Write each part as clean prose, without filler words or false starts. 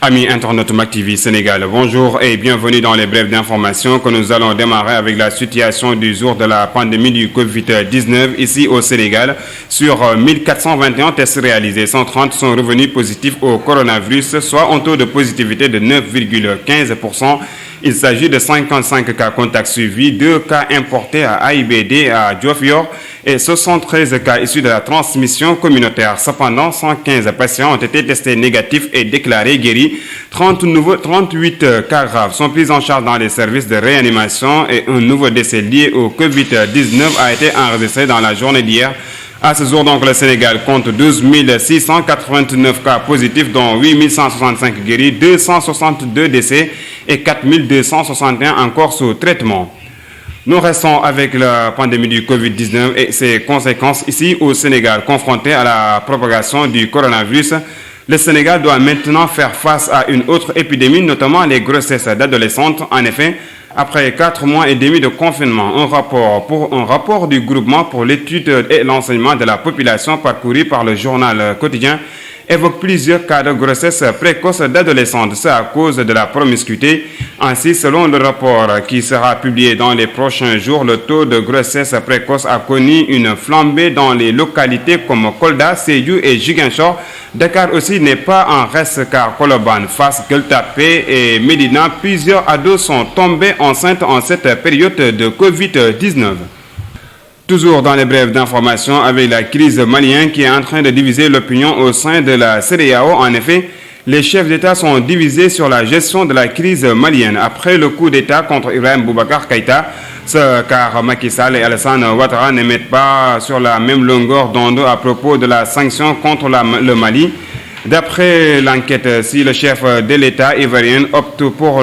Amis internautes Mak TV Sénégal, bonjour et bienvenue dans les brèves d'information que nous allons démarrer avec la situation du jour de la pandémie du Covid-19 ici au Sénégal. Sur 1421 tests réalisés, 130 sont revenus positifs au coronavirus, soit un taux de positivité de 9,15%. Il s'agit de 55 cas contacts suivis, 2 cas importés à AIBD à Diofior et 73 cas issus de la transmission communautaire. Cependant, 115 patients ont été testés négatifs et déclarés guéris. 38 cas graves sont pris en charge dans les services de réanimation et un nouveau décès lié au Covid-19 a été enregistré dans la journée d'hier. À ce jour, donc, le Sénégal compte 12 689 cas positifs, dont 8 165 guéris, 262 décès et 4 261 encore sous traitement. Nous restons avec la pandémie du Covid-19 et ses conséquences ici au Sénégal. Confronté à la propagation du coronavirus, le Sénégal doit maintenant faire face à une autre épidémie, notamment les grossesses d'adolescentes. En effet, après 4 mois et demi de confinement, un rapport du groupement pour l'étude et l'enseignement de la population parcouru par le journal quotidien évoque plusieurs cas de grossesse précoce d'adolescentes. C'est à cause de la promiscuité. Ainsi, selon le rapport qui sera publié dans les prochains jours, le taux de grossesse précoce a connu une flambée dans les localités comme Kolda, Sédhiou et Ziguinchor. Dakar aussi n'est pas en reste car Colobane, Fass, Gueule Tapée et Médina, plusieurs ados sont tombés enceintes en cette période de Covid-19. Toujours dans les brèves d'information avec la crise malienne qui est en train de diviser l'opinion au sein de la CEDEAO. En effet, les chefs d'État sont divisés sur la gestion de la crise malienne. Après le coup d'État contre Ibrahim Boubacar Keïta, car Macky Sall et Alassane Ouattara ne mettent pas sur la même longueur d'onde à propos de la sanction contre le Mali. D'après l'enquête, si le chef de l'État ivoirien opte pour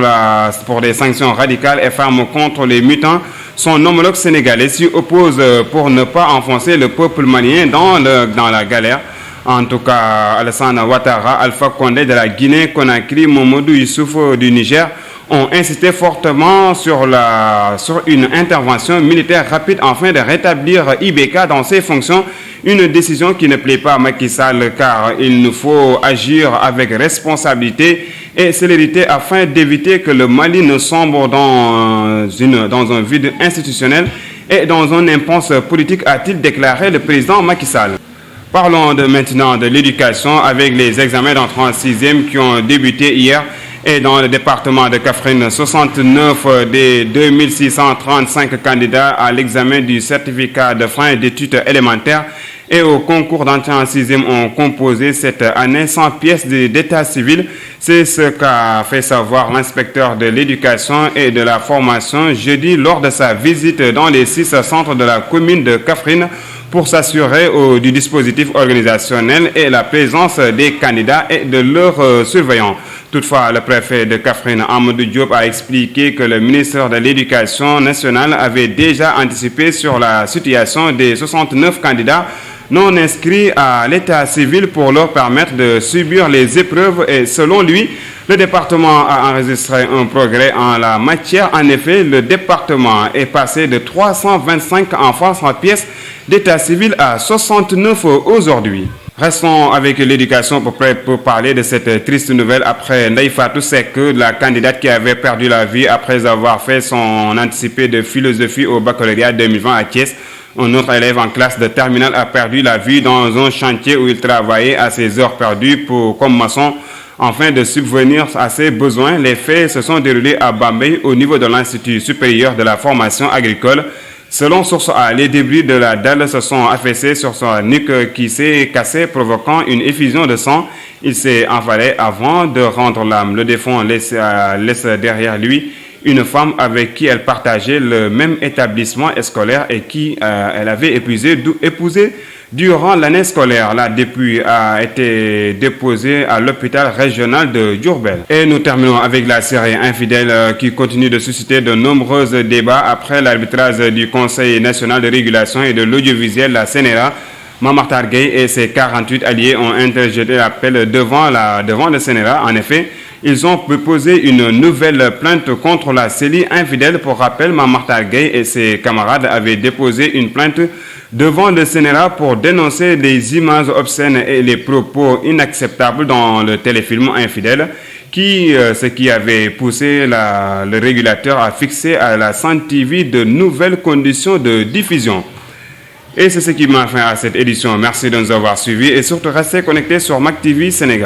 des sanctions radicales et fermes contre les mutins, son homologue sénégalais s'y oppose pour ne pas enfoncer le peuple malien dans la galère. En tout cas, Alassane Ouattara, Alpha Condé de la Guinée-Conakry, Mamadou Youssouf du Niger ont insisté fortement sur une intervention militaire rapide afin de rétablir IBK dans ses fonctions. Une décision qui ne plaît pas à Macky Sall car il nous faut agir avec responsabilité et célérité afin d'éviter que le Mali ne sombre dans un vide institutionnel et dans une impasse politique, a-t-il déclaré le président Macky Sall. Parlons maintenant de l'éducation avec les examens d'entrée en 6e qui ont débuté hier. Et dans le département de Kaffrine, 69 des 2635 candidats à l'examen du certificat de fin d'études élémentaires et au concours d'entrée en 6e ont composé cette année 100 pièces d'état civil. C'est ce qu'a fait savoir l'inspecteur de l'éducation et de la formation jeudi lors de sa visite dans les 6 centres de la commune de Kaffrine pour s'assurer du dispositif organisationnel et la présence des candidats et de leurs surveillants. Toutefois, le préfet de Kaffrine, Amadou Diop, a expliqué que le ministère de l'Éducation nationale avait déjà anticipé sur la situation des 69 candidats non inscrits à l'état civil pour leur permettre de subir les épreuves et selon lui, le département a enregistré un progrès en la matière. En effet, le département est passé de 325 enfants sans pièces d'état civil à 69 aujourd'hui. Restons avec l'éducation pour parler de cette triste nouvelle après Ndeye Fatou Seck, la candidate qui avait perdu la vie après avoir fait son anticipé de philosophie au baccalauréat 2020 à Thiès. Un autre élève en classe de terminale a perdu la vie dans un chantier où il travaillait à ses heures perdues comme maçon afin de subvenir à ses besoins. Les faits se sont déroulés à Bambey au niveau de l'Institut supérieur de la formation agricole. Selon Source A, les débris de la dalle se sont affaissés sur son nuque qui s'est cassée, provoquant une effusion de sang. Il s'est envolé avant de rendre l'âme. Le défunt laisse derrière lui une femme avec qui elle partageait le même établissement scolaire et qui elle avait épousé durant l'année scolaire. La dépouille a été déposée à l'hôpital régional de Diourbel. Et nous terminons avec la série Infidèles qui continue de susciter de nombreux débats après l'arbitrage du Conseil national de régulation et de l'audiovisuel, la CNRA. Mame Gueye et ses 48 alliés ont interjeté l'appel devant le CNRA. En effet, Ils ont déposé une nouvelle plainte contre la CELI infidèle. Pour rappel, Mamarta Gueye et ses camarades avaient déposé une plainte devant le Sénégal pour dénoncer les images obscènes et les propos inacceptables dans le téléfilm Infidèle, ce qui avait poussé le régulateur à fixer à la Sen TV de nouvelles conditions de diffusion. Et c'est ce qui m'a fait à cette édition. Merci de nous avoir suivis et surtout restez connectés sur MAC TV Sénégal.